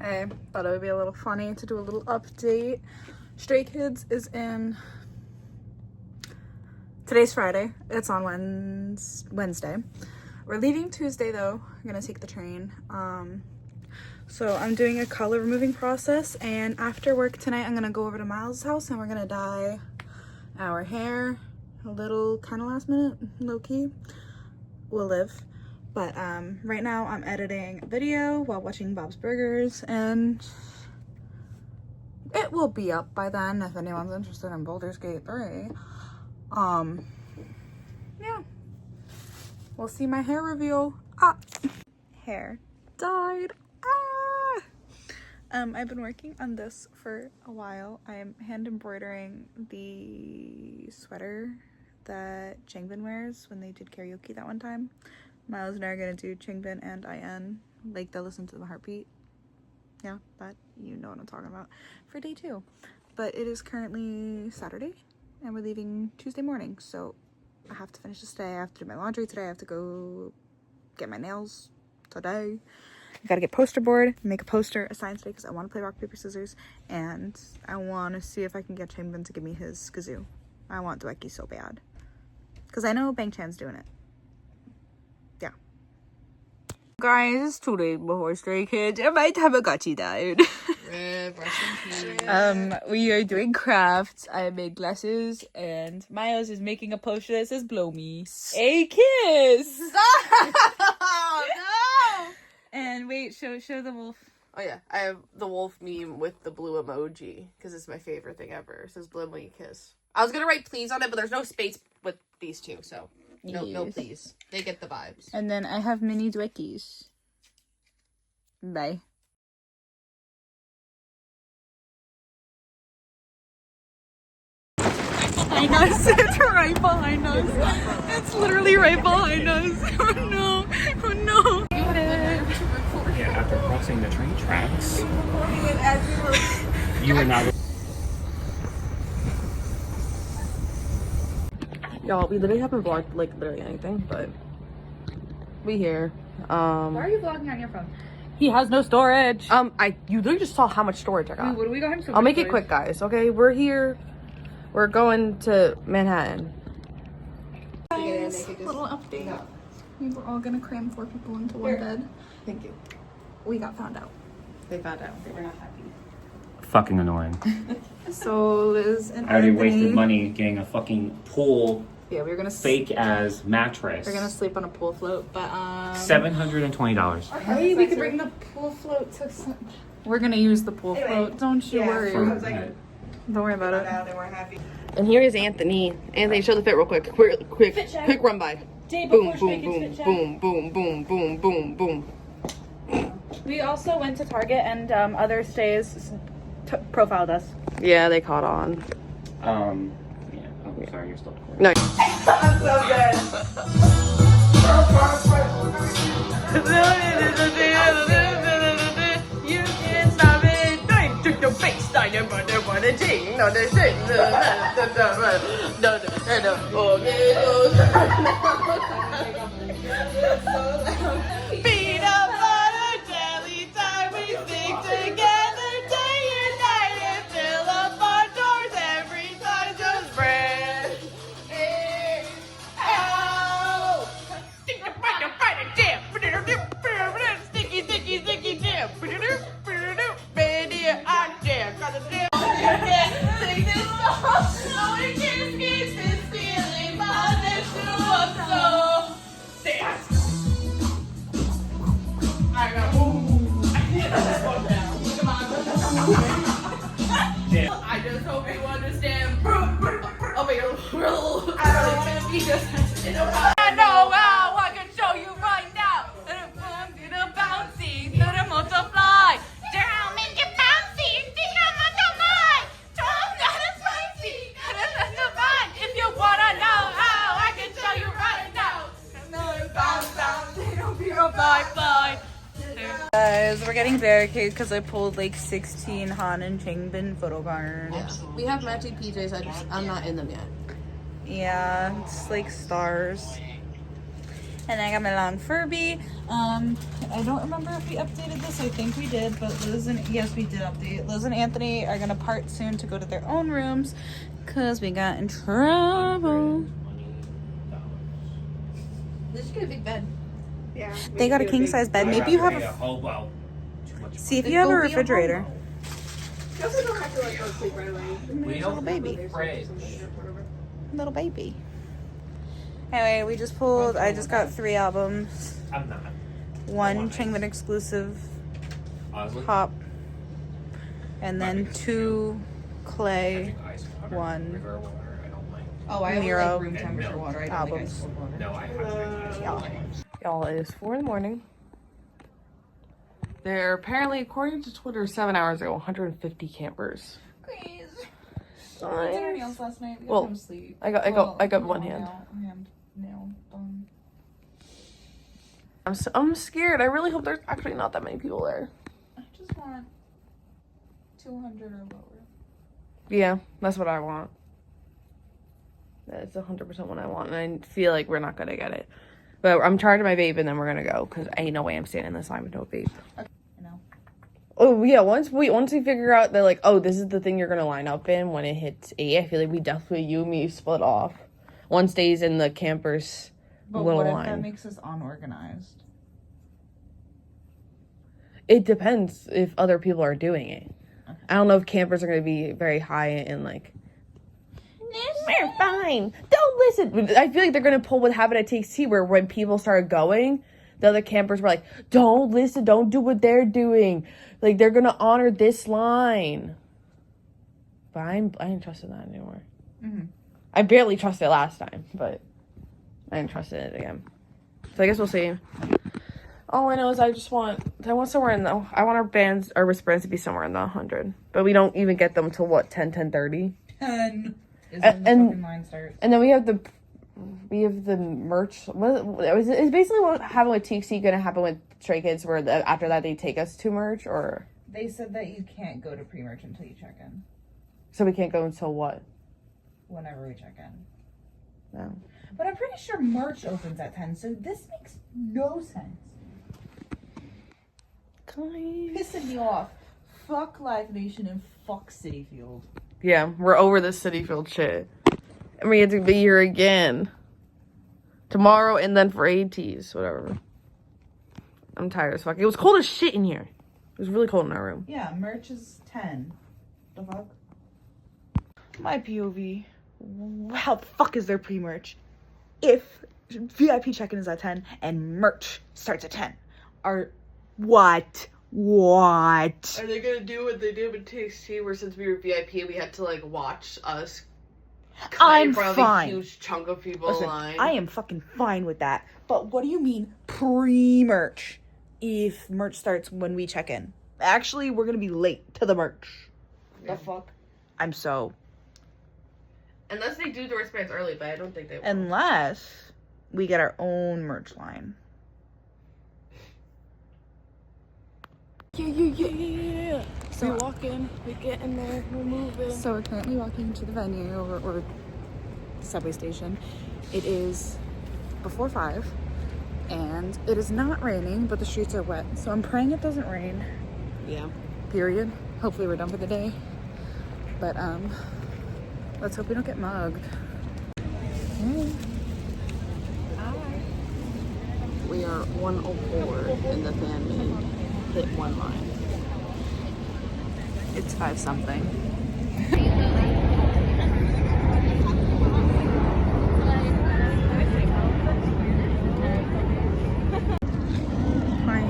I thought it would be a little funny to do a little update. Stray Kids is in... Today's Friday. It's on Wednesday. We're leaving Tuesday though. We're gonna take the train. So I'm doing a color removing process, and after work tonight I'm gonna go over to Miles' house and we're gonna dye our hair a little kind of last minute, low-key. We'll live. But right now I'm editing a video while watching Bob's Burgers, and it will be up by then if anyone's interested in Baldur's Gate 3. Yeah, we'll see my hair reveal. Hair dyed. I've been working on this for a while. I'm hand embroidering the sweater that Changbin wears when they did karaoke that one time. Miles and I are gonna do Changbin and IN, like they'll listen to the heartbeat. Yeah, that, you know what I'm talking about, for day 2. But it is currently Saturday and we're leaving Tuesday morning, so I have to finish this day. I have to do my laundry today. I have to go get my nails today. I gotta get poster board, make a poster, a science day, because I want to play rock, paper, scissors, and I want to see if I can get Changbin to give me his kazoo. I want Dwecky so bad, because I know Bangchan's doing it. Yeah. Guys, it's 2 days before Stray Kids, and my Tamagotchi died. We are doing crafts. I made glasses, and Miles is making a poster that says "Blow me, a kiss." No. And wait, show the wolf. Oh yeah, I have the wolf meme with the blue emoji because it's my favorite thing ever. It says "Blow me, a kiss." I was gonna write "please" on it, but there's no space with these two, so no please. They get the vibes. And then I have mini Dweckies. Bye. I know, it's right behind us. It's literally right behind us. Oh no, oh no. Yeah, after crossing the train tracks, you were not. Y'all, we literally haven't vlogged like literally anything, but we here. Why are you vlogging on your phone? He has no storage. You literally just saw how much storage I got. What do we got? I'll make it quick, guys. Okay, we're here. We're going to Manhattan. Guys, little update. We were all gonna cram 4 people into one bed. Thank you. We got found out. They found out. They were not happy. Fucking annoying. So Liz and I already Anthony, wasted money getting a fucking pool yeah, we were gonna fake as mattress. We're gonna sleep on a pool float, but $720. hey, we could bring the pool float to. We're gonna use the pool float. Don't you worry. Don't worry about it. They weren't happy. And here is Anthony. Anthony, show the fit real quick. Quick run by. Boom, boom, boom, boom, boom, boom, boom, boom, boom. We also went to Target, and other stays profiled us. Yeah, they caught on. Yeah. Oh, sorry, you're still recording. No. I'm so good. You can't stop it. Took the face down your mother, what a ting. No, the shit. No. Peanut butter jelly time. We stick together day and night and fill up our doors every time. Just bread. Ow. Sticky jam. Baby, I'm jam. Got a jam. Sing this song. No one can escape this feeling. My lips to up so. Dance. I got I can't this one down. Look at my I just hope you understand. Oh, wait, we're a little. I don't want to be just. I know how I can show you right now. I'm gonna bouncy, gonna multiply. Down, make it bouncy, think I'm multiply. Don't gotta spicy, gotta divine. If you wanna know how I can show you right now. Bounce, they don't be a bye. Guys, we're getting barricade because I pulled like 16 Han and Changbin photo cards. We have matching PJs. I'm not in them yet. Yeah, it's like stars. And then I got my long Furby. I don't remember if we updated this. I think we did, but Liz and yes, we did update. Liz and Anthony are gonna part soon to go to their own rooms because we got in trouble. Let's just get a big bed. Yeah. They got a king size bed. Maybe you have a. hobo. See if you have a refrigerator. You also don't have to like go to sleep right away. Little baby. Fridge. Little baby. Anyway, we just pulled. I just got 3 albums. I'm not. 1 Changman exclusive Honestly, pop, and then 2 Clay. ice water, One. river water, I don't like. Oh, I only Miro like room temperature water. I don't like albums. ice cold water. No, I have to drink ice water. Y'all, it is 4 in the morning. There are apparently, according to Twitter, 7 hours ago, 150 campers. Please. Nice. Did our nails last night. We got Well, no sleep. I got one hand. Nail done. I'm scared. I really hope there's actually not that many people there. I just want 200 or lower. Yeah, that's what I want. That's 100% what I want, and I feel like we're not gonna get it. But I'm charging my vape, and then we're gonna go because ain't no way I'm standing in this line with no vape. I know. Oh yeah, once we figure out that like, oh, this is the thing you're gonna line up in when it hits 8, I feel like we definitely you and me split off. One stays in the campers But little what if line. that makes us unorganized? It depends if other people are doing it. Okay. I don't know if campers are gonna be very high in like. We're fine. Don't listen. I feel like they're gonna pull what happened at TXT, where when people started going, the other campers were like, "Don't listen. Don't do what they're doing. Like they're gonna honor this line." But I ain't trusting that anymore. Mm-hmm. I barely trusted it last time, but I ain't trusting it again. So I guess we'll see. All I know is I want somewhere in the, I want our wristbands to be somewhere in the 100. But we don't even get them till what, 10:30? 10 is when the fucking line starts. And then we have the merch. Is basically what happened with TXT gonna happen with Stray Kids, where after that they take us to merch, or? They said that you can't go to pre-merch until you check in. So we can't go until what? Whenever we check in. No. But I'm pretty sure merch opens at 10, so this makes no sense. Pissing me off. Fuck Live Nation and fuck City Field. Yeah, we're over this City Field shit. And we have to be here again. Tomorrow and then for ATs, whatever. I'm tired as fuck. It was cold as shit in here. It was really cold in our room. Yeah, merch is 10. The fuck? My POV. How the fuck is there pre-merch? If VIP check-in is at 10 and merch starts at 10. What? Are they gonna do what they did with TXT, where since we were VIP, we had to like watch us I'm in front of a fine. huge chunk of people Listen, line? I am fucking fine with that. But what do you mean pre-merch? If merch starts when we check in. Actually, we're gonna be late to the merch. The fuck? I'm so... Unless they do the wristbands early, but I don't think they will. Unless we get our own merch line. Yeah. So we're walking, we're getting there, we're moving. So we're currently walking to the venue or subway station. It is before 5 and it is not raining, but the streets are wet. So I'm praying it doesn't rain. Yeah. Period. Hopefully we're done for the day. But let's hope we don't get mugged. We are 104 in the fan main. Hit one line. It's 5 something. Hi.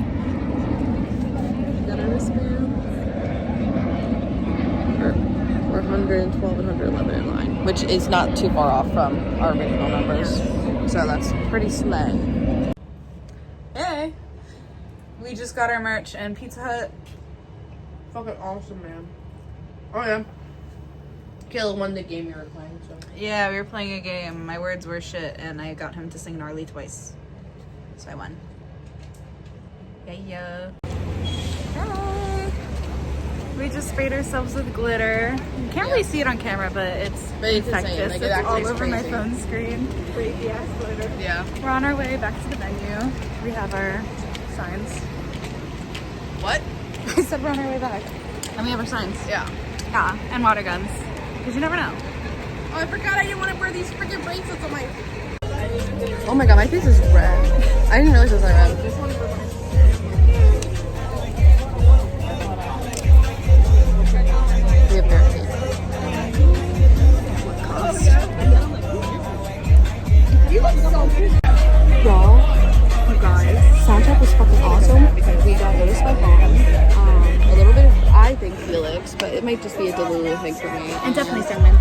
Got our wristband. We're 112 and 111 in line, which is not too far off from our original numbers. So that's pretty slay. Hey. We just got our merch and Pizza Hut. Fucking awesome, man. Oh yeah. Kill won the game you were playing, so. Yeah, we were playing a game. My words were shit and I got him to sing Gnarly twice. So I won. Yeah. Hi. We just sprayed ourselves with glitter. You can't really see it on camera, but it's infectious. Like, it's all over my phone screen. Crazy ass glitter. Yeah. We're on our way back to the venue. We have our signs. What? I said we're on our way back. And we have our signs. Yeah. Yeah, and water guns. Because you never know. Oh, I forgot I didn't want to wear these freaking bracelets on my... Oh my god, my face is red. I didn't realize it was that red. We have barricade. Y'all, you guys, soundtrack was fucking awesome. We got noticed by Han. A little bit of, I think, Felix, but it might just be a Delulu thing for me. And definitely Sungmin.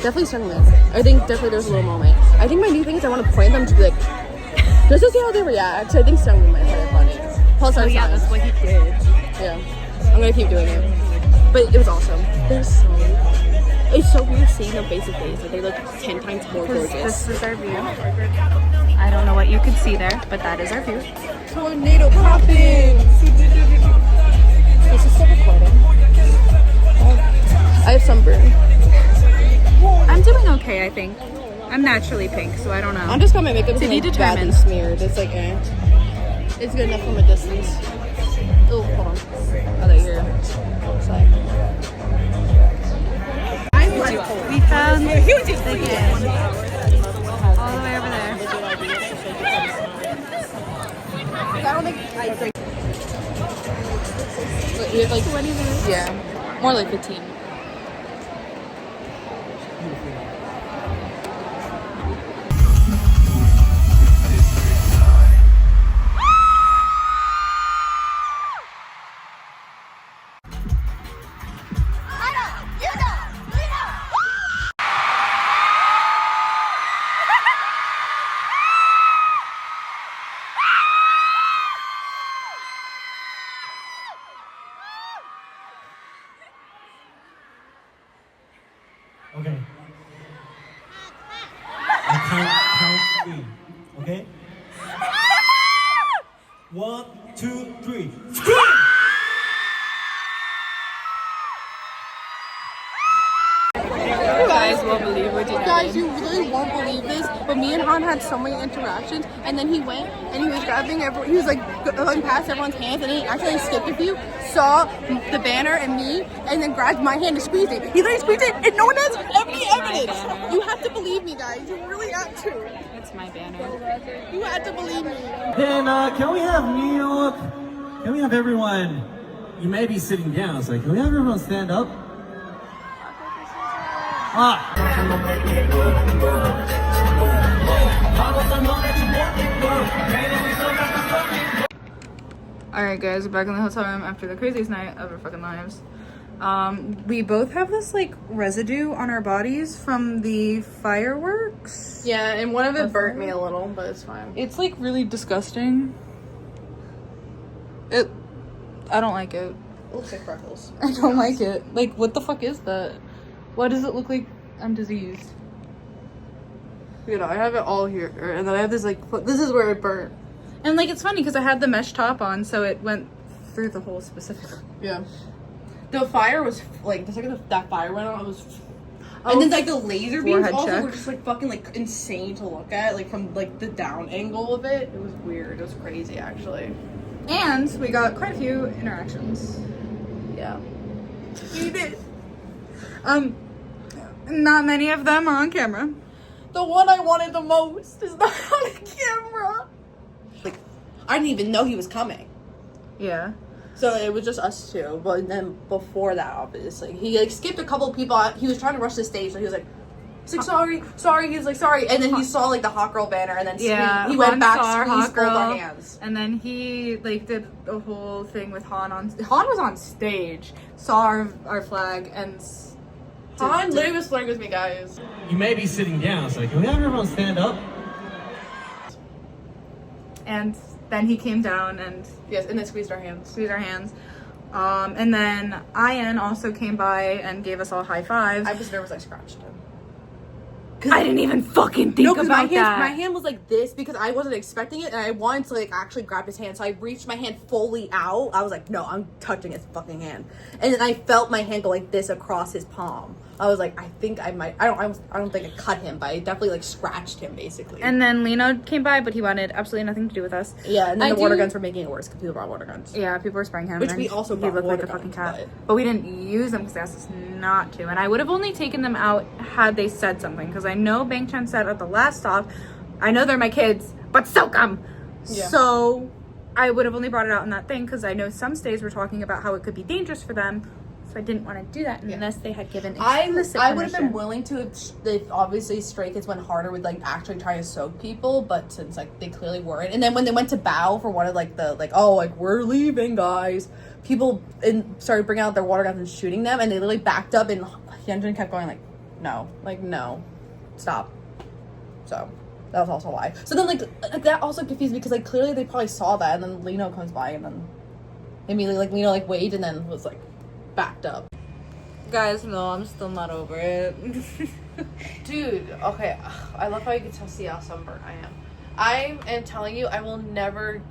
Definitely Sungmin. I think definitely there's a little moment. I think my new thing is I want to point them to be like, just to see how they react. So I think Sungmin might find it funny. Plus, Oh yeah, that's what he did. Yeah, I'm gonna keep doing it. But it was awesome. They're so. It's so weird seeing them face to face. Like they look 10 times more gorgeous. This is our view. I don't know what you could see there, but that is our view. Tornado popping. Is this still recording? I have sunburn. I'm doing okay, I think. I'm naturally pink, so I don't know. I'm just got my makeup To be like, badly determined. smeared. It's like it's good enough from a distance. Oh, hold on. Oh, there you're. We found the gig. All the way over there. I don't think we have like 20 minutes. Yeah, more like 15. Okay. I count three. Okay? 1, 2, 3. Guys won't believe what you Guys, you really won't believe this, but me and Han had so many interactions, and then he went and he was grabbing everyone. He was like going past everyone's hands, and he actually skipped a few, saw the banner and me, and then grabbed my hand and squeezed it. He literally squeezed it, and no one has any evidence. You have to believe me, guys. You really have to. It's my banner. You have to believe me. Then, can we have milk? Can we have everyone? You may be sitting down, so can we have everyone stand up? Alright guys, we're back in the hotel room after the craziest night of our fucking lives. We both have this like residue on our bodies from the fireworks. Yeah, and one of it burnt me a little, but it's fine. It's like really disgusting. I don't like it. It looks like freckles. I don't like it. Like, what the fuck is that? Why does it look like I'm diseased? You know, I have it all here, and then I have this like, this is where it burnt. And like, it's funny because I had the mesh top on, so it went through the hole specifically. Yeah. The fire was like the second that fire went on, it was. And then like the laser beams Forehead also check. were just like fucking like insane to look at, like from like the down angle of it. It was weird. It was crazy actually. And we got quite a few interactions. Yeah. We did. Not many of them are on camera. The one I wanted the most is not on camera. Like, I didn't even know he was coming. Yeah. So it was just us two. But then before that, obviously, he like skipped a couple of people. He was trying to rush the stage, so he was like sorry. He was like, sorry. And then he saw like the hot girl banner, and then he went back, squeezed both our hands. And then he like did a whole thing with Han was on stage, saw our flag, and Han literally was flirting with me, guys. You may be sitting down, so can we have everyone stand up? And then he came down and Yes, and then squeezed our hands. And then Ian also came by and gave us all high fives. I was nervous I scratched him. I didn't even fucking think about my that. my hand was like this because I wasn't expecting it, and I wanted to like actually grab his hand, so I reached my hand fully out. I was like, no, I'm touching his fucking hand, and then I felt my hand go like this across his palm. I was like, I think I might. I don't think I cut him, but I definitely like scratched him basically. And then Lino came by, but he wanted absolutely nothing to do with us. yeah, and then the water guns were making it worse because people brought water guns. Yeah, people were spraying him. Which and we also he brought looked like water a fucking guns, cat. But we didn't use them because they asked us not to. And I would have only taken them out had they said something. Because I know Bangchan said at the last stop, I know they're my kids, but soak them. Yeah. So I would have only brought it out in that thing because I know some stays were talking about how it could be dangerous for them. So I didn't want to do that unless they had given explicit I would have been permission. willing to if obviously Stray Kids went harder with like actually trying to soak people, but since like they clearly weren't, and then when they went to bow for one of like the like oh like we're leaving guys, people started bringing out their water guns and shooting them, and they literally backed up, and Hyunjin kept going like no, stop. So that was also why. So then like that also confused me because like clearly they probably saw that, and then Lino comes by, and then immediately like Lino like waved and then was like backed up. Guys, no, I'm still not over it. Dude, okay, I love how you can see how sunburned I am. I am telling you, I'm never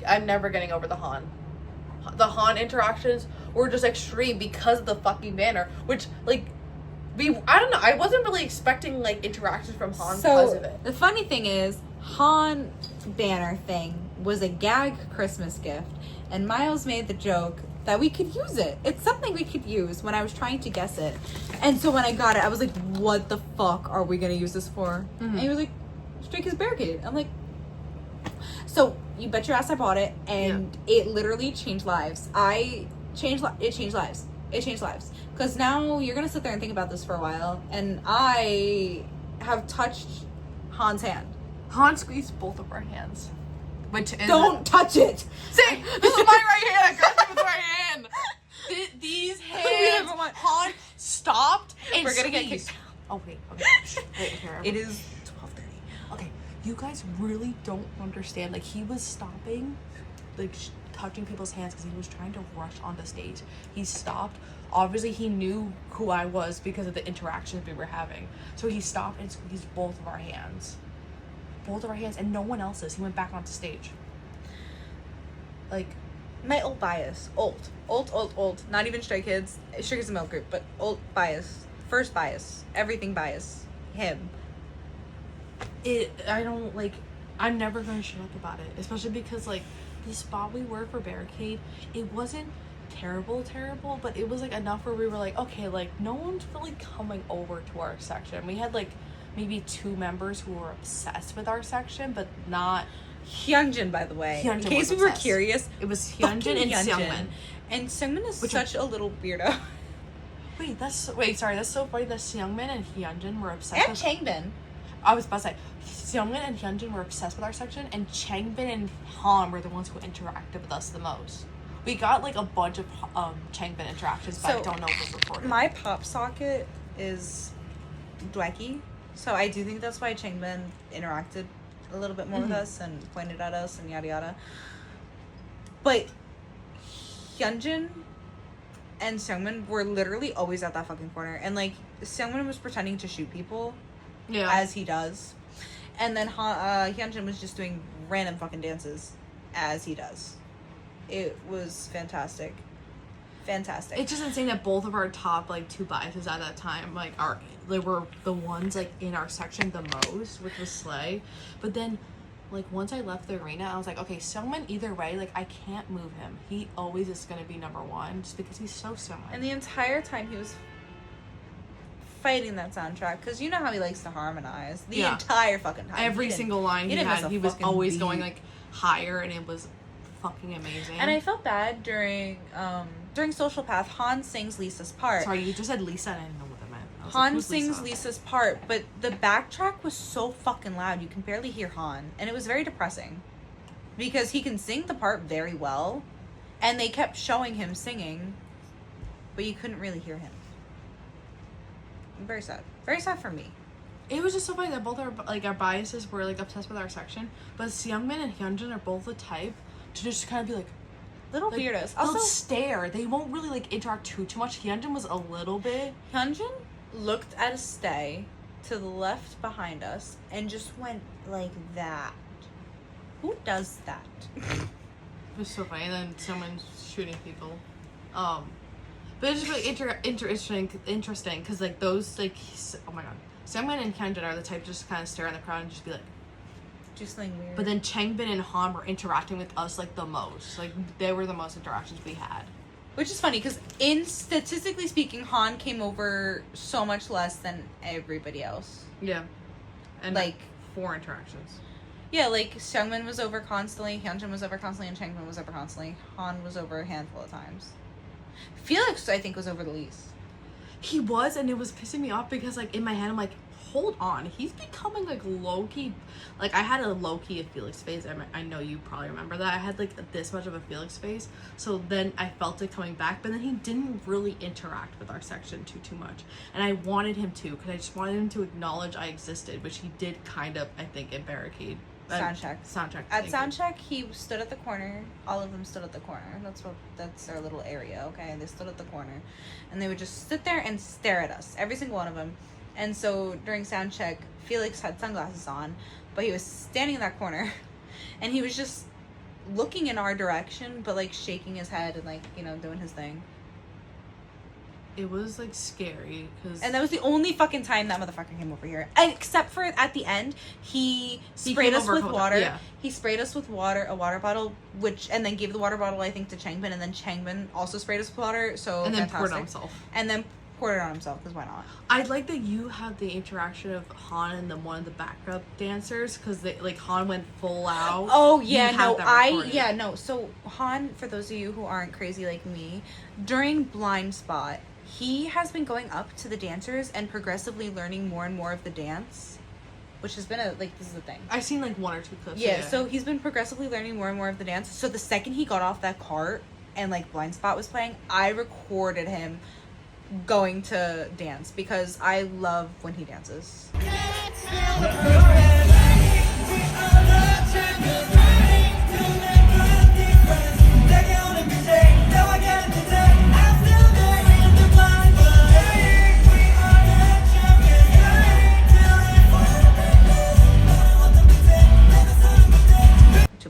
getting over the Han. The Han interactions were just extreme because of the fucking banner, which, like, I don't know, I wasn't really expecting, like, interactions from Han because of it. The funny thing is, Han banner thing was a gag Christmas gift, and Miles made the joke that we could use it. It's something we could use when I was trying to guess it. And so when I got it, I was like, what the fuck are we gonna use this for? And he was like, Stray Kids barricade. I'm like, so you bet your ass I bought it, and it literally changed lives. It changed lives. It changed lives. Because now you're gonna sit there and think about this for a while, and I have touched Han's hand. Han squeezed both of our hands. Which is Don't touch it! See, this is my right hand. I grabbed it with my hand. These hands. Han stopped and We're gonna get squeezed. kicked. Oh wait, okay. Wait, here. It is 12:30. Okay, you guys really don't understand. Like he was stopping, like touching people's hands because he was trying to rush onto stage. He stopped. Obviously, he knew who I was because of the interactions we were having. So he stopped and squeezed both of our hands. Both of our hands, and no one else's. He went back onto stage. Like, my old bias. Old. Not even Stray Kids. Stray Kids a milk group, but old bias. First bias. Everything bias. Him. I'm never gonna shut up about it. Especially because, like, the spot we were for barricade, it wasn't terrible, but it was, like, enough where we were like, okay, like, no one's really coming over to our section. We had, like, maybe 2 members who were obsessed with our section, but not Hyunjin, by the way. Hyunjin in case was we were obsessed. curious, It was Hyunjin and Seungmin. And Seungmin is such a little weirdo. That's so funny that Seungmin and Hyunjin were obsessed And with... Changbin. I was about to say, Seungmin and Hyunjin were obsessed with our section, and Changbin and Han were the ones who interacted with us the most. We got, like, a bunch of Changbin interactions, but I don't know if it was recorded. My pop socket is Dwecky. So I do think that's why Changbin interacted a little bit more with us and pointed at us and yada yada. But Hyunjin and Seungmin were literally always at that fucking corner. And like Seungmin was pretending to shoot people, as he does. And then Hyunjin was just doing random fucking dances as he does. It was fantastic. It's just insane that both of our top, like, 2 biases at that time, like, they were the ones, like, in our section the most, which was Slay. But then, like, once I left the arena, I was like, okay, Seungmin, either way, like, I can't move him. He always is going to be number 1, just because he's so Seungmin. And the entire time he was fighting that soundtrack, because you know how he likes to harmonize. The entire fucking time. Every single line he was always going, like, higher, and it was fucking amazing. And I felt bad during Social Path. Han sings Lisa's part. Sorry, you just said Lisa, and I didn't know what that meant. Han sings Lisa's part, but the backtrack was so fucking loud you can barely hear Han, and it was very depressing because he can sing the part very well, and they kept showing him singing, but you couldn't really hear him. Very sad for me. It was just so funny that both our biases were, like, obsessed with our section, but Seungmin and Hyunjin are both the type to just kind of be like Little weirdos. They'll Also, stare. They won't really, like, interact too much. Hyunjin was a little bit. Hyunjin looked at a stay to the left behind us and just went like that. Who does that? It was so funny. And then someone's shooting people. But it's just like interesting because like those like oh my god, Sungmin and Hyunjin are the type to just kind of stare in the crowd and just be like, Just something weird. but then Changbin and Han were interacting with us like the most. Like they were the most interactions we had. Which is funny because statistically speaking, Han came over so much less than everybody else. Yeah, and Like 4 interactions. Yeah, like Seungmin was over constantly, Hyunjin was over constantly, and Changbin was over constantly. Han was over a handful of times. Felix, I think, was over the least. He was, and it was pissing me off because like in my head I'm like, hold on, he's becoming like low-key. Like I had a low-key Felix phase. I know you probably remember that. I had like this much of a Felix phase, so then I felt it coming back, but then he didn't really interact with our section too much, and I wanted him to because I just wanted him to acknowledge I existed, which he did kind of, I think, in Barricade. Soundcheck. At Soundcheck, he stood at the corner. All of them stood at the corner. That's their little area, okay? They stood at the corner. And they would just sit there and stare at us. Every single one of them. And so during soundcheck, Felix had sunglasses on, but he was standing in that corner. And he was just looking in our direction, but like shaking his head and like, you know, doing his thing. It was like scary because And that was the only fucking time that motherfucker came over here. Except for at the end, he sprayed us with water. Yeah. He sprayed us with water, a water bottle, and then gave the water bottle, I think, to Changbin, and then Changbin also sprayed us with water. So and then fantastic. poured it on himself. And then poured it on himself, because why not? I like that you had the interaction of Han and then one of the backup dancers because like Han went full out. Oh yeah, You had no, that recorded. So Han, for those of you who aren't crazy like me, during Blind Spot, he has been going up to the dancers and progressively learning more and more of the dance, which has been this is the thing. I've seen like 1 or 2 clips. Yeah, so he's been progressively learning more and more of the dance. So the second he got off that cart and like Blind Spot was playing, I recorded him going to dance because I love when he dances.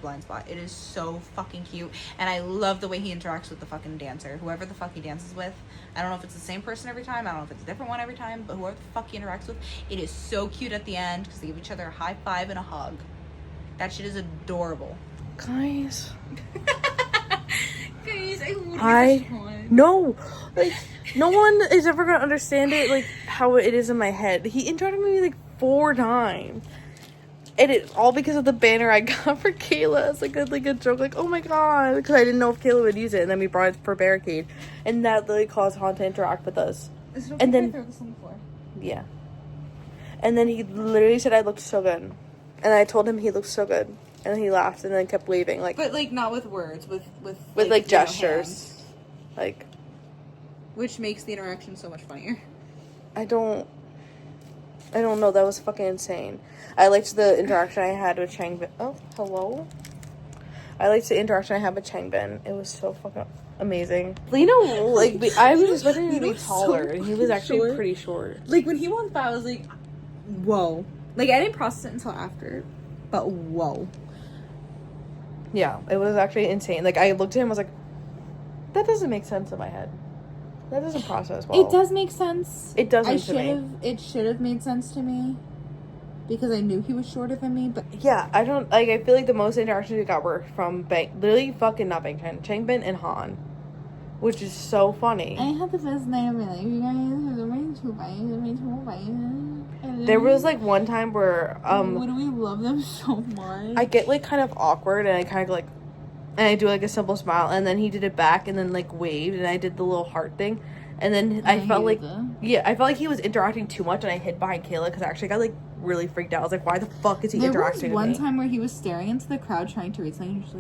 Blind Spot. It is so fucking cute, and I love the way he interacts with the fucking dancer, whoever the fuck he dances with. I don't know if it's the same person every time, I don't know if it's a different one every time, but whoever the fuck he interacts with, it is so cute at the end because they give each other a high five and a hug. That shit is adorable. Guys, I no, like no one is ever gonna understand it like how it is in my head. He interacted with me like 4 times. And it's all because of the banner I got for Kayla. It's like a joke, like, oh my god, because I didn't know if Kayla would use it, and then we brought it for Barricade, and that literally caused Han to interact with us. Is it okay And then- if I throw this on the floor? Yeah. And then he literally said I looked so good, and I told him he looked so good, and then he laughed and then kept waving, like But like not with words, with like you know, gestures, hands, like which makes the interaction so much funnier. I don't know. That was fucking insane. I liked the interaction I had with Changbin. Oh, hello. I liked the interaction I had with Changbin. It was so fucking amazing. Lino, like, I was expecting him to be Lino's so taller, and he was actually short. pretty short. Like when he walked by, I was like, whoa. Like I didn't process it until after, but whoa. Yeah, it was actually insane. Like, I looked at him, I was like, that doesn't make sense in my head. That doesn't process well. It does make sense. It doesn't to me. It should have made sense to me because I knew he was shorter than me. But Yeah, I don't, like, I feel like the most interactions we got were from literally fucking not Bangchan, Changbin and Han, which is so funny. I had the best night of my life, you guys. There was, like, one time where, Would we love them so much? I get, like, kind of awkward, and I kind of, like, and I do, like, a simple smile, and then he did it back, and then, like, waved, and I did the little heart thing, and then I felt like, I felt like he was interacting too much, and I hid behind Kayla, because I actually got, like, really freaked out. I was like, why the fuck is he interacting with me? There was one time where he was staring into the crowd trying to read something, and just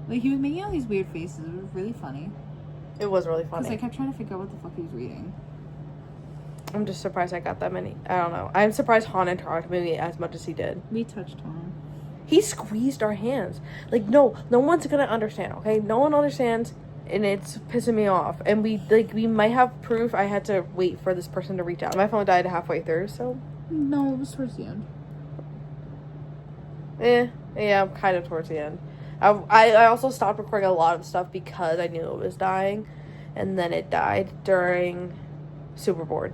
like he was making all these weird faces. It was really funny. It was really Because funny. I kept trying to figure out what the fuck he was reading. I'm just surprised I got that many. I don't know. I'm surprised Han interacted with me as much as he did. We touched on. He squeezed our hands. Like, no one's gonna understand, okay? No one understands and it's pissing me off. And we might have proof. I had to wait for this person to reach out. My phone died halfway through, so. No, it was towards the end. Yeah, kind of towards the end. I also stopped recording a lot of stuff because I knew it was dying, and then it died during Super Board.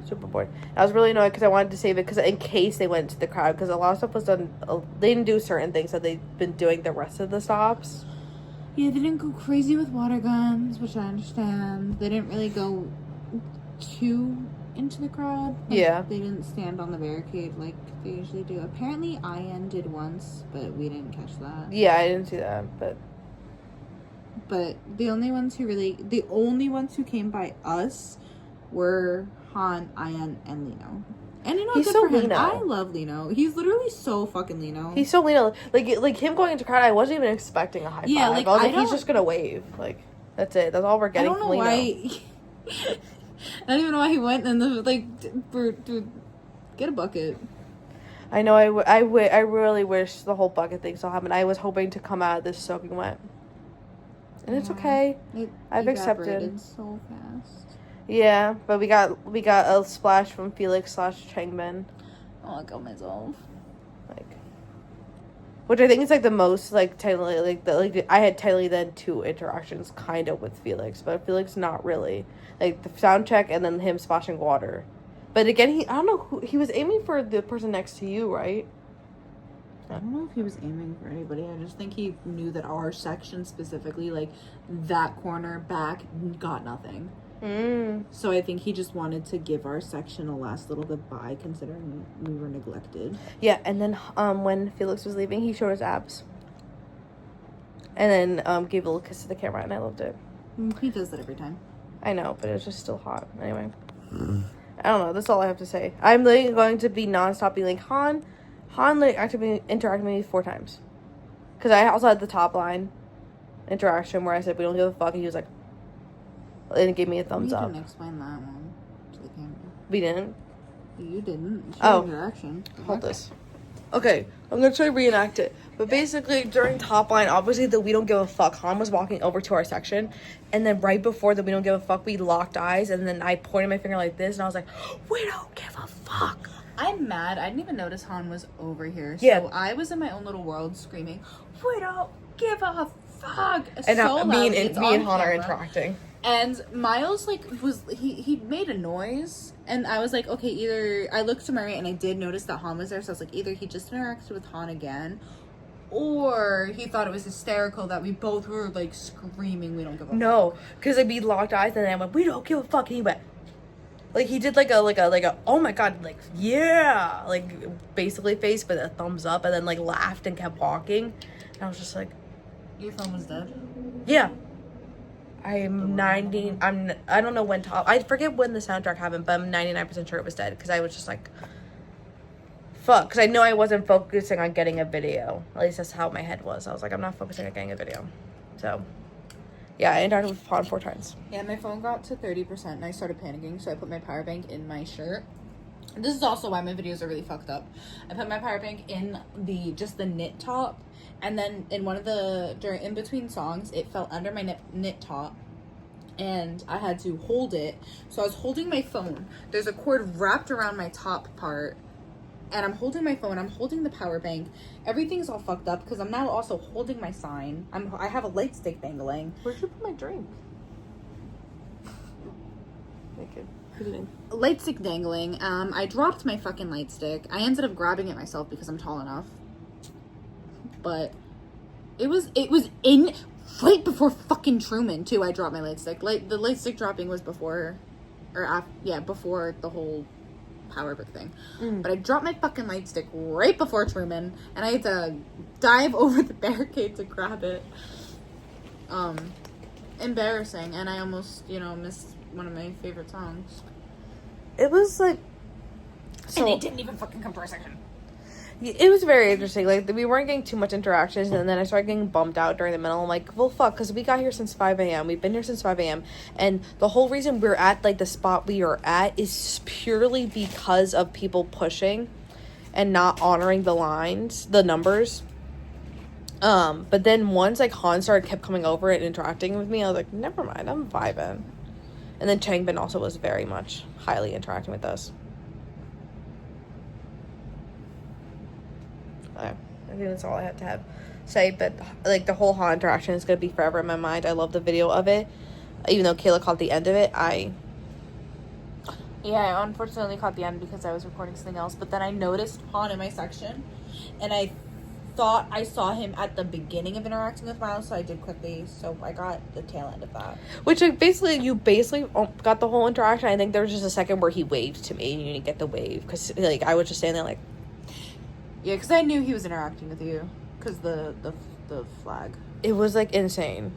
Super Board. I was really annoyed because I wanted to save it because in case they went to the crowd, because a lot of stuff was done. They didn't do certain things that they've been doing the rest of the stops. Yeah, they didn't go crazy with water guns, which I understand. They didn't really go too into the crowd. Yeah. They didn't stand on the barricade like they usually do. Apparently, IN did once, but we didn't catch that. Yeah, I didn't see that, but the only ones who came by us were Han, Ian, and Lino. And you know, he's good so for him. Lino. I love Lino. He's literally so fucking Lino. He's so Lino. Like him going into crowd, I wasn't even expecting a high five. Yeah, like, I was like, I he's just gonna wave. Like, that's it. That's all we're getting from Lino. I don't even know why he went and dude, get a bucket. I know. I really wish the whole bucket thing still happened. I was hoping to come out of this soaking wet, and it's okay. I've accepted. So fast. Yeah, but we got a splash from Felix / Changbin. Oh, I got myself. Like, which I think is like the most like technically I had technically then 2 interactions kind of with Felix, but Felix not really, like the sound check and then him splashing water. But again, I don't know who he was aiming for, the person next to you, right? I don't know if he was aiming for anybody. I just think he knew that our section specifically, like that corner back, got nothing. So I think he just wanted to give our section a last little goodbye, considering we were neglected. Yeah, and then when Felix was leaving, he showed his abs, and then gave a little kiss to the camera, and I loved it. He does that every time. I know, but it's just still hot. Anyway, I don't know. That's all I have to say. I'm like going to be nonstop being like Han like actually interacted with me 4 times, because I also had the top line interaction where I said we don't give a fuck, and he was like, and gave me a thumbs up. You didn't explain that one to the camera. We didn't. You didn't. Oh. Interaction. Hold this. Okay, I'm gonna try to reenact it. But basically, during top line, obviously the we don't give a fuck, Han was walking over to our section, and then right before the we don't give a fuck, we locked eyes, and then I pointed my finger like this, and I was like, we don't give a fuck. I'm mad. I didn't even notice Han was over here. So Yeah. I was in my own little world screaming, we don't give a fuck. And so me loudly. and Han are camera. interacting. And Miles, like, he made a noise, and I was like, okay, either, I looked to my right, and I did notice that Han was there, so I was like, either he just interacted with Han again, or he thought it was hysterical that we both were, like, screaming, we don't give a fuck. No, because like, we locked eyes, and then I went, we don't give a fuck, and he went, like, he did like a oh my god, like, yeah, like, basically face, but a thumbs up, and then, like, laughed and kept walking, and I was just like, Your phone was dead? yeah. I don't know when I forget when the soundtrack happened, but I'm 99% sure it was dead, because I was just like, fuck, because I know I wasn't focusing on getting a video. At least that's how my head was. I was like, I'm not focusing on getting a video. So, yeah, I interacted with Han 4 times. Yeah, my phone got to 30%, and I started panicking, so I put my power bank in my shirt. And this is also why my videos are really fucked up. I put my power bank in just the knit top, and then in between songs, it fell under my knit top, and I had to hold it. So I was holding my phone. There's a cord wrapped around my top part, and I'm holding my phone. I'm holding the power bank. Everything's all fucked up because I'm now also holding my sign. I have a light stick dangling. Where'd you put my drink? Naked. Light stick dangling. I dropped my fucking light stick. I ended up grabbing it myself because I'm tall enough. But it was in right before fucking Truman too. I dropped my light stick. The light stick dropping was before the whole power brick thing. But I dropped my fucking light stick right before Truman, and I had to dive over the barricade to grab it. Embarrassing, and I almost missed one of my favorite songs. It was like, so And it didn't even fucking come to our section. it was very interesting. Like, we weren't getting too much interactions, and then I started getting bummed out during the middle. I'm like, well, fuck, because we got here since 5 a.m. We've been here since 5 a.m. And the whole reason we're at, like, the spot we are at is purely because of people pushing and not honoring the lines, the numbers. But then once like Han kept coming over and interacting with me, I was like, never mind, I'm vibing. And then Changbin also was very much highly interacting with us. Okay, I think that's all I have to say. But like the whole Han interaction is gonna be forever in my mind. I love the video of it, even though Kayla caught the end of it. I unfortunately caught the end because I was recording something else. But then I noticed Han in my section, and I thought I saw him at the beginning of interacting with Miles, so I did quickly. So I got the tail end of that. Which like you basically got the whole interaction. I think there was just a second where he waved to me, and you didn't get the wave because like I was just standing there like. Yeah, because I knew he was interacting with you because the flag. It was like insane.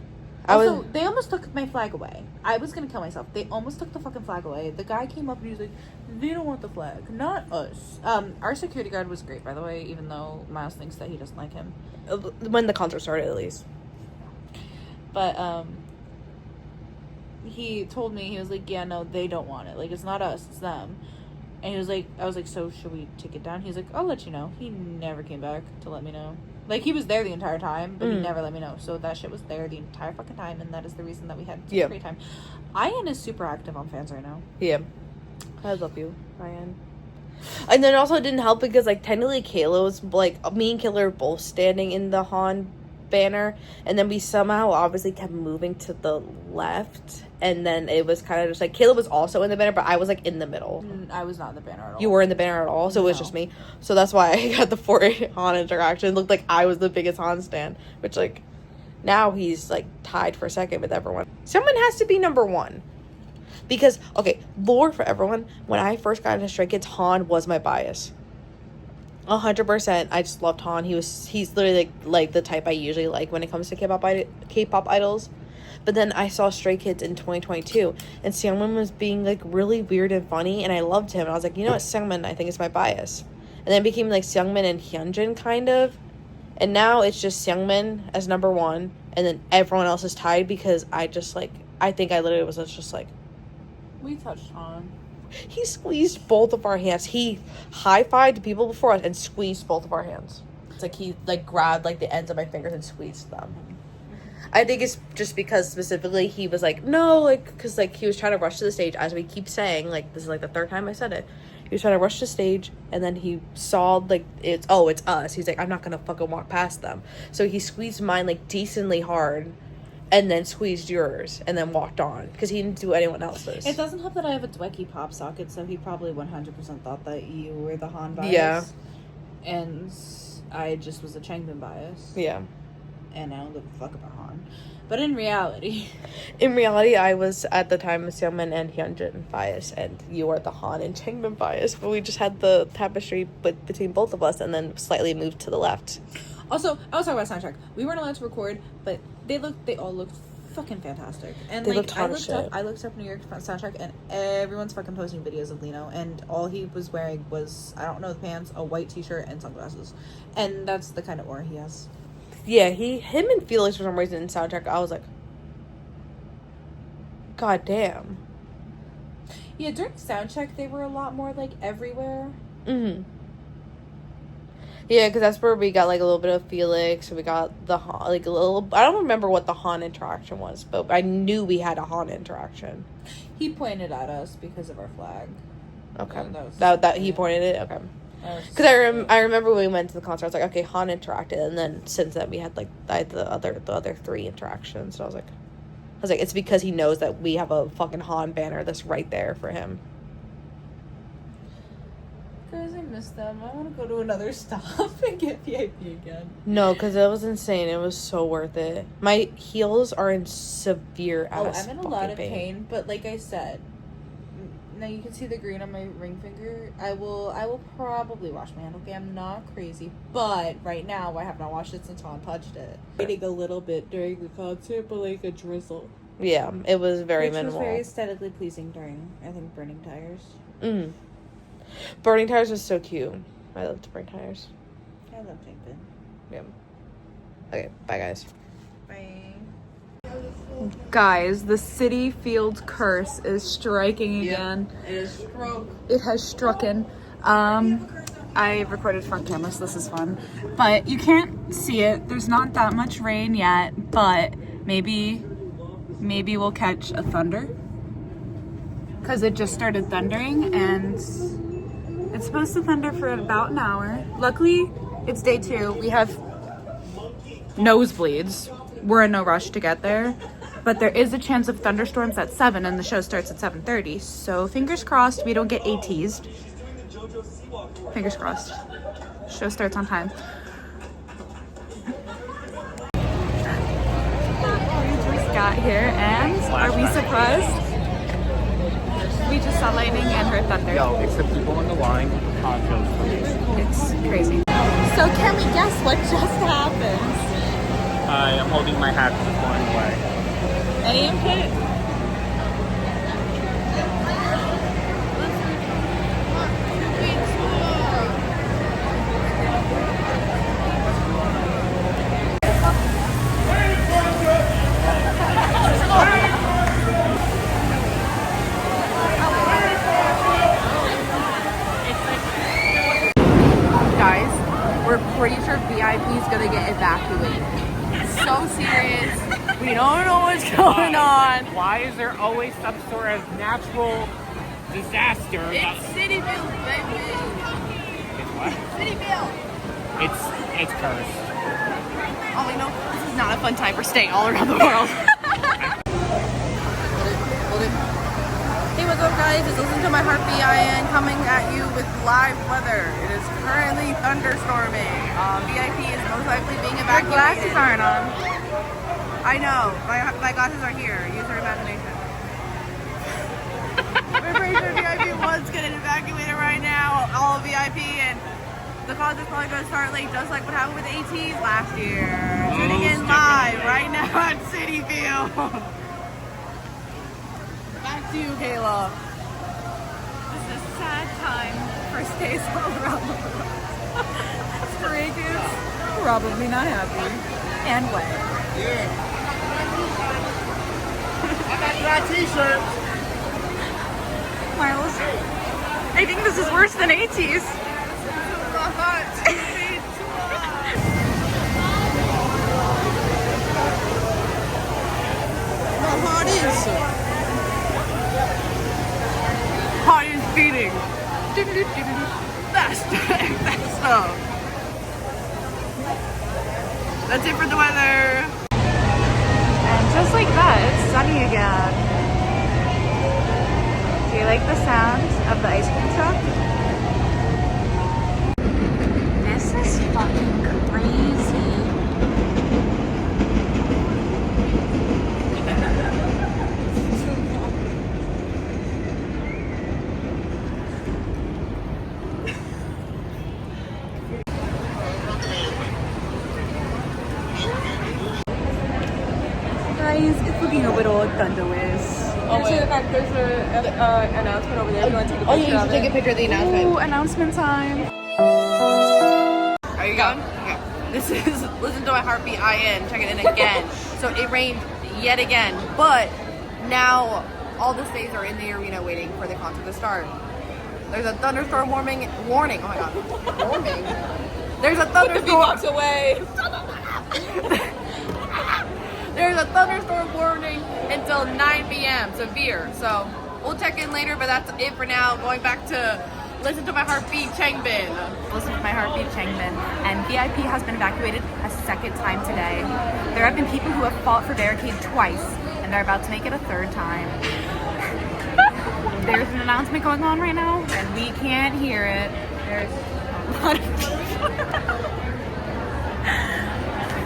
They almost took my flag away. I was gonna kill myself. They almost took the fucking flag away. The guy came up and he was like, "They don't want the flag, not us." Our security guard was great, by the way, even though Miles thinks that he doesn't like him. When the concert started, at least. But he told me, he was like, "Yeah, no, they don't want it. Like, it's not us, it's them." And he was like, I was like, "So should we take it down?" He's like, "I'll let you know." He never came back to let me know. Like, he was there the entire time, but he never let me know. So that shit was there the entire fucking time, and that is the reason that we had such great time. Ian is super active on fans right now. Yeah. I love you, Ian. And then also it didn't help because, like, technically Kayla was, like, me and Kayla were both standing in the Han banner, and then we somehow obviously kept moving to the left, and then it was kind of just like Kayla was also in the banner, but I was like in the middle. I was not in the banner at all. You were in the banner at all, so it was just me. So that's why I got the 4 Han interaction. It looked like I was the biggest Han stan, which like now he's like tied for second with everyone. Someone has to be number 1. Because okay, lore for everyone, when I first got into Stray Kids, Han was my bias. 100%. I just loved Han. He's literally like the type I usually like when it comes to K-pop idols. But then I saw Stray Kids in 2022, and Seungmin was being like really weird and funny, and I loved him. And I was like, you know what, Seungmin, I think is my bias. And then it became like Seungmin and Hyunjin kind of, and now it's just Seungmin as number 1, and then everyone else is tied because I think I literally was just like. We touched Han. He squeezed both of our hands. He high-fived the people before us and squeezed both of our hands. It's like he like grabbed like the ends of my fingers and squeezed them. I think it's just because specifically he was like, no, like, because like he was trying to rush to the stage, as we keep saying, like this is like the 3rd time I said it. He was trying to rush to the stage, and then he saw like it's us. He's like, I'm not gonna fucking walk past them. So he squeezed mine like decently hard, and then squeezed yours, and then walked on, because he didn't do anyone else's. It doesn't help that I have a Dwecky pop socket, so he probably 100% thought that you were the Han bias. Yeah. And I just was a Changbin bias. Yeah. And I don't give a fuck about Han. But in reality... I was, at the time, Seungmin and Hyunjin bias, and you were the Han and Changbin bias, but we just had the tapestry between both of us, and then slightly moved to the left. Also, I was talking about soundtrack. We weren't allowed to record, but they all looked fucking fantastic. And they like looked I looked up New York soundtrack, and everyone's fucking posting videos of Lino, and all he was wearing was, I don't know the pants, a white t-shirt and sunglasses. And that's the kind of aura he has. Yeah, him and Felix for some reason in soundtrack, I was like, God damn. Yeah, during soundcheck they were a lot more like everywhere. Mm-hmm. Yeah, because that's where we got like a little bit of Felix. We got the Han, like a little. I don't remember what the Han interaction was, but I knew we had a Han interaction. He pointed at us because of our flag. Okay, Yeah, that he pointed it. Okay, because I remember when we went to the concert, I was like, okay, Han interacted, and then since then we had like the other 3 interactions. So I was like, it's because he knows that we have a fucking Han banner that's right there for him. Guys, I miss them. I want to go to another stop and get VIP again. No, because it was insane. It was so worth it. My heels are in severe ass I'm in a lot of pain, but like I said, now you can see the green on my ring finger. I will probably wash my hand. Okay, I'm not crazy, but right now I have not washed it since Han touched it. Waiting a little bit during the concert, but like a drizzle. Yeah, it was very minimal. Which was very aesthetically pleasing during, I think, Burning Tires. Mm. Burning Tires was so cute. I loved Burning Tires. I love Changbin. Yeah. Okay, bye guys. Bye. Guys, the City Field curse is striking again. It is struck. It has strucken. I recorded front camera, so this is fun. But you can't see it. There's not that much rain yet, but maybe we'll catch a thunder. Because it just started thundering, and it's supposed to thunder for about an hour. Luckily, it's day 2. We have nosebleeds. We're in no rush to get there. But there is a chance of thunderstorms at 7, and the show starts at 7:30. So fingers crossed we don't get AT'sed. Fingers crossed. Show starts on time. We just got here, and are we surprised? We just saw lightning and heard thunder. Yo, it's the people in the line. It's crazy. So can we guess what just happened? I am holding my hat to flying away. Aim hit. Guys, we're pretty sure VIP is gonna get evacuated. So serious. We don't know what's going on. Why is there always some sort of natural disaster? It's Cityville, baby. It's what? Cityville. It's cursed. Oh, we know this is not a fun time for staying all around the world. Hold it. Hey, what's up, guys? It's Listen to My Heartbeat. I am coming at you with live weather. It is currently thunderstorming. VIP is most likely being evacuated. Our glasses aren't on. I know. My glasses are here. Use your imagination. We're pretty sure VIP 1's getting evacuated right now. All of VIP, and the concert's probably going to start late, just like what happened with ATs last year. Tuning in live right now at Cityville. Back to you, Kayla. This is a sad time for stays all around the world. Stray kids, probably not happy. And wet. Yeah. I got dry t-shirts. Miles, I think this is worse than ATs. Heart is beating. That's it for the weather. And just like that, it's sunny again. Do you like the sound of the ice cream truck? This is fucking crazy. Guys, it's looking a little thunderous. There's an announcement over there. If you want to take a picture you should take a picture of the announcement. Ooh, announcement time. Are you going? Okay. This is Listen to My Heartbeat IN. Check it in again. So it rained yet again, but now all the stays are in the arena waiting for the concert to start. There's a thunderstorm warning. Oh my god. Warning? There's a thunderstorm. away. There's a thunderstorm warning until 9 p.m. Severe. So we'll check in later, but that's it for now. Going back to Listen to My Heartbeat Changbin. Listen to My Heartbeat Changbin. And VIP has been evacuated a second time today. There have been people who have fought for barricade twice, and they're about to make it a third time. There's an announcement going on right now, and we can't hear it. There's a lot of people.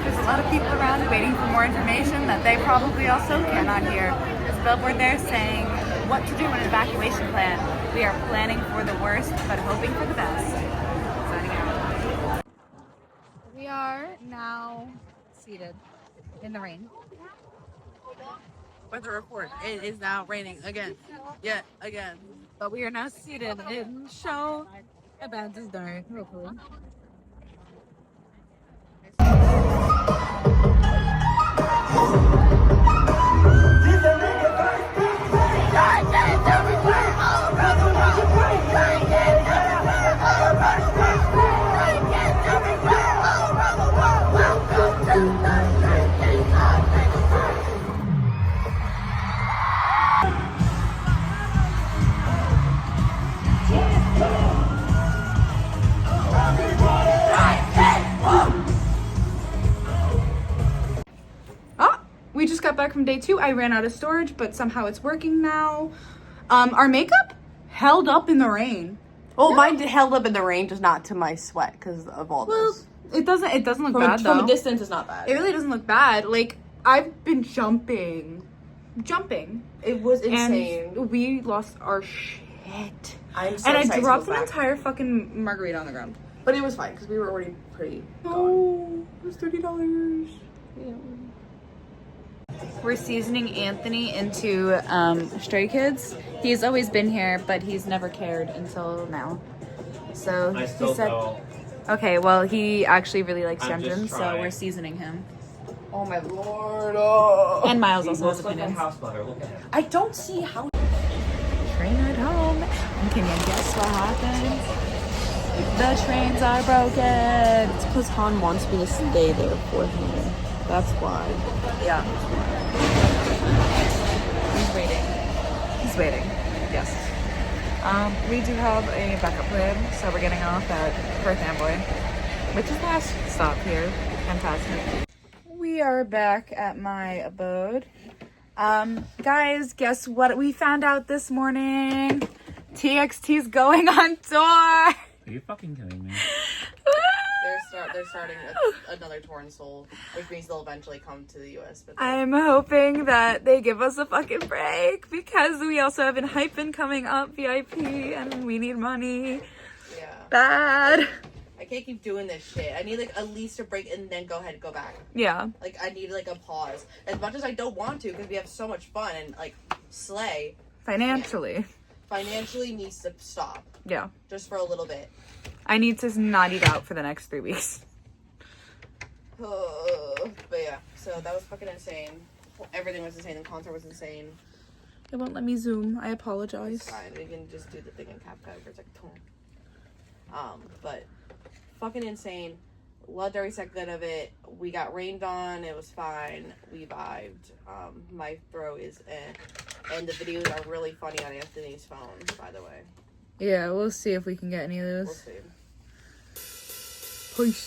There's a lot of people around waiting for more information that they probably also cannot hear. There's a billboard there saying what to do in an evacuation plan. We are planning for the worst, but hoping for the best. Signing out. We are now seated in the rain. Weather report. It is now raining again. Yet again. But we are now seated in show event is done. Hopefully. All around the world. from day 2. I ran out of storage, but somehow it's working now. Our makeup held up in the rain. Well, mine held up in the rain, just not to my sweat because of all this. It doesn't look bad though. From a distance, it's not bad. It really doesn't look bad. Like, I've been jumping. It was insane. And we lost our shit. I'm so And I excited to dropped go an back. entire fucking margarita on the ground. But it was fine because we were already pretty gone. Oh, it was $30. Yeah. We're seasoning Anthony into Stray Kids. He's always been here, but he's never cared until now. So I still he said, don't. okay, well, he actually really likes I'm just Jemjin, so trying. we're seasoning him. Oh my lord. Oh. And Miles He also has looks like a opinions. house butter. Look at him. I don't see how. Train at home. And can you guess what happened? The trains are broken. It's because Han wants me to stay there for him. That's why. Yeah. He's waiting. He's waiting. Yes. We do have a backup plan, so we're getting off at Perth Amboy, which is the last stop here. Fantastic. We are back at my abode. Guys, guess what we found out this morning? TXT's going on tour. Are you fucking kidding me? They're starting another tour in Seoul, which means they'll eventually come to the US. But I'm hoping that they give us a fucking break because we also have an Hyphen coming up, VIP, and we need money. yeah, Bad. I can't keep doing this shit. I need like at least a break and then go ahead and go back. Yeah. Like I need like a pause. As much as I don't want to, because we have so much fun and like slay. Financially. Financially needs to stop Yeah. just for a little bit. I need to not eat out for the next 3 weeks. But yeah, so that was fucking insane. Everything was insane. The concert was insane. It won't let me zoom. I It's apologize. fine. We can just do the thing in CapCut where it's like, but fucking insane. Loved every second of it. We got rained on. It was fine. We vibed. My throat is and the videos are really funny on Anthony's phone, by the way. Yeah, we'll see if we can get any of We'll those. see. Peace.